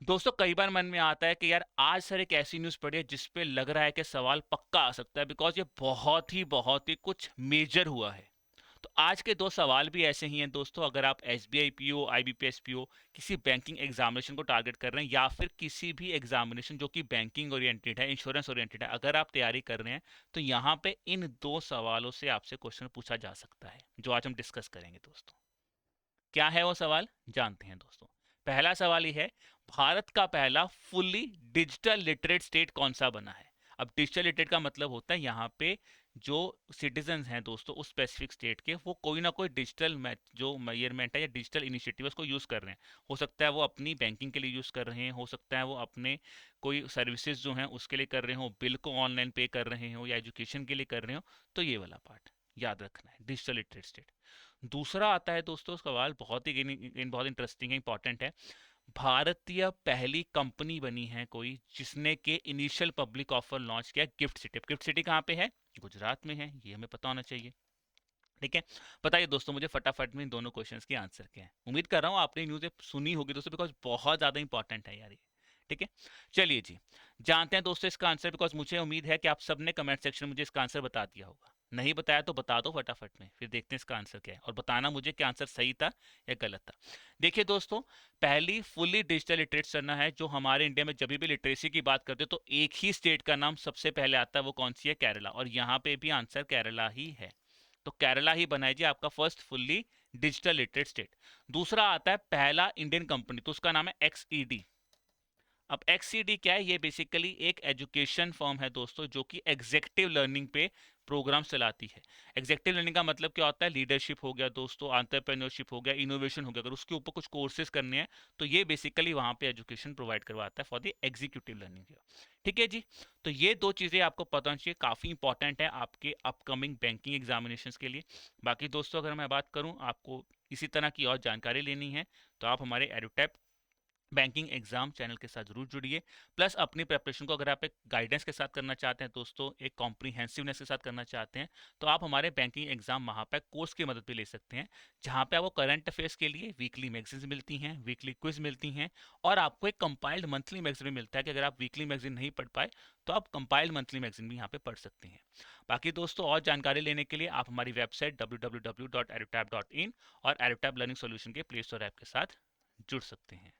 दोस्तों कई बार मन में आता है कि यार आज सर एक ऐसी न्यूज़ पढ़ी है जिस पे लग रहा है कि सवाल पक्का आ सकता है, बिकॉज ये बहुत ही कुछ मेजर हुआ है। तो आज के दो सवाल भी ऐसे ही हैं दोस्तों। अगर आप एसबीआई पीओ, आईबीपीएस पीओ, किसी बैंकिंग एग्जामिनेशन को टारगेट कर रहे हैं या फिर किसी भी एग्जामिनेशन जो कि बैंकिंग ओरिएंटेड है, इंश्योरेंस ओरिएंटेड है, अगर आप तैयारी कर रहे हैं तो यहाँ पे इन दो सवालों से आपसे क्वेश्चन पूछा जा सकता है जो आज हम डिस्कस करेंगे दोस्तों। क्या है वो सवाल, जानते हैं दोस्तों। पहला सवाल ये है, भारत का पहला फुल्ली डिजिटल लिटरेट स्टेट कौन सा बना है। अब डिजिटल लिटरेट का मतलब होता है यहाँ पे जो सिटीजन हैं दोस्तों उस स्पेसिफिक स्टेट के, वो कोई ना कोई डिजिटल जो मेजरमेंट है या डिजिटल इनिशिएटिव उसको यूज़ कर रहे हैं। हो सकता है वो अपनी बैंकिंग के लिए यूज़ कर रहे हैं, हो सकता है वो अपने कोई सर्विसेज जो हैं उसके लिए कर रहे हो, बिल को ऑनलाइन पे कर रहे हो या एजुकेशन के लिए कर रहे हो। तो ये वाला पार्ट याद रखना है, डिजिटल लिटरेट स्टेट। दूसरा आता है दोस्तों सवाल, बहुत इंटरेस्टिंग है, इंपॉर्टेंट है। भारतीय पहली कंपनी बनी है कोई जिसने के इनिशियल पब्लिक ऑफर लॉन्च किया गिफ्ट सिटी। गिफ्ट सिटी कहाँ पे है, गुजरात में है, ये हमें पता होना चाहिए। ठीक है, बताइए दोस्तों मुझे फटाफट में इन दोनों क्वेश्चंस के आंसर क्या है। उम्मीद कर रहा हूँ आपने न्यूज़ सुनी होगी दोस्तों, बिकॉज बहुत ज़्यादा इंपॉर्टेंट है यार ये। ठीक है, चलिए जी जानते हैं दोस्तों इसका आंसर, बिकॉज मुझे उम्मीद है कि आप सबने कमेंट सेक्शन में मुझे इसका आंसर बता दिया होगा। नहीं बताया तो बता दो फटाफट में, फिर देखते हैं इसका आंसर क्या है और बताना मुझे कि आंसर सही था या गलत था। देखिए दोस्तों, पहली फुल्ली डिजिटल लिटरेट करना है जो हमारे इंडिया में जब भी लिटरेसी की बात करते हैं तो एक ही स्टेट का नाम सबसे पहले आता है, वो कौन सी है, केरला। और यहाँ पे भी आंसर केरला ही है। तो केरला ही बना है जी आपका first fully digital literate state. दूसरा आता है पहला इंडियन कंपनी, तो उसका नाम है एक्सईडी। अब एक्सईडी क्या है, ये बेसिकली एक एजुकेशन फर्म है दोस्तों जो कि एग्जेक्टिव लर्निंग पे प्रोग्राम्स चलाती है। एग्जेक्टिव लर्निंग का मतलब क्या होता है, लीडरशिप हो गया दोस्तों, एंटरप्रेन्योरशिप हो गया, इनोवेशन हो गया, अगर उसके ऊपर कुछ कोर्सेज करने हैं तो ये बेसिकली वहाँ पे एजुकेशन प्रोवाइड करवाता है फॉर द एग्जीक्यूटिव लर्निंग। ठीक है जी, तो ये दो चीज़ें आपको पता होनी चाहिए, काफ़ी इंपॉर्टेंट है आपके अपकमिंग बैंकिंग एग्जामिनेशन के लिए। बाकी दोस्तों अगर मैं बात करूँ, आपको इसी तरह की और जानकारी लेनी है तो आप हमारे एडुटैप बैंकिंग एग्जाम चैनल के साथ जरूर जुड़िए। प्लस अपनी प्रिपरेशन को अगर आप एक गाइडेंस के साथ करना चाहते हैं दोस्तों, एक कॉम्प्रीहेंसिवनेस के साथ करना चाहते हैं, तो आप हमारे बैंकिंग एग्जाम महापैक कोर्स की मदद भी ले सकते हैं, जहां पे आपको करंट अफेयर्स के लिए वीकली मैगजीन्स मिलती हैं, वीकली क्विज मिलती हैं, और आपको एक कंपाइल्ड मंथली मैगजीन भी मिलता है कि अगर आप वीकली मैगजीन नहीं पढ़ पाए तो आप कंपाइल्ड मंथली मैगजीन भी यहाँ पे पढ़ सकते हैं। बाकी दोस्तों और जानकारी लेने के लिए आप हमारी वेबसाइट www.edutap.in और edutap लर्निंग सोल्यूशन के प्ले स्टोर ऐप के साथ जुड़ सकते हैं।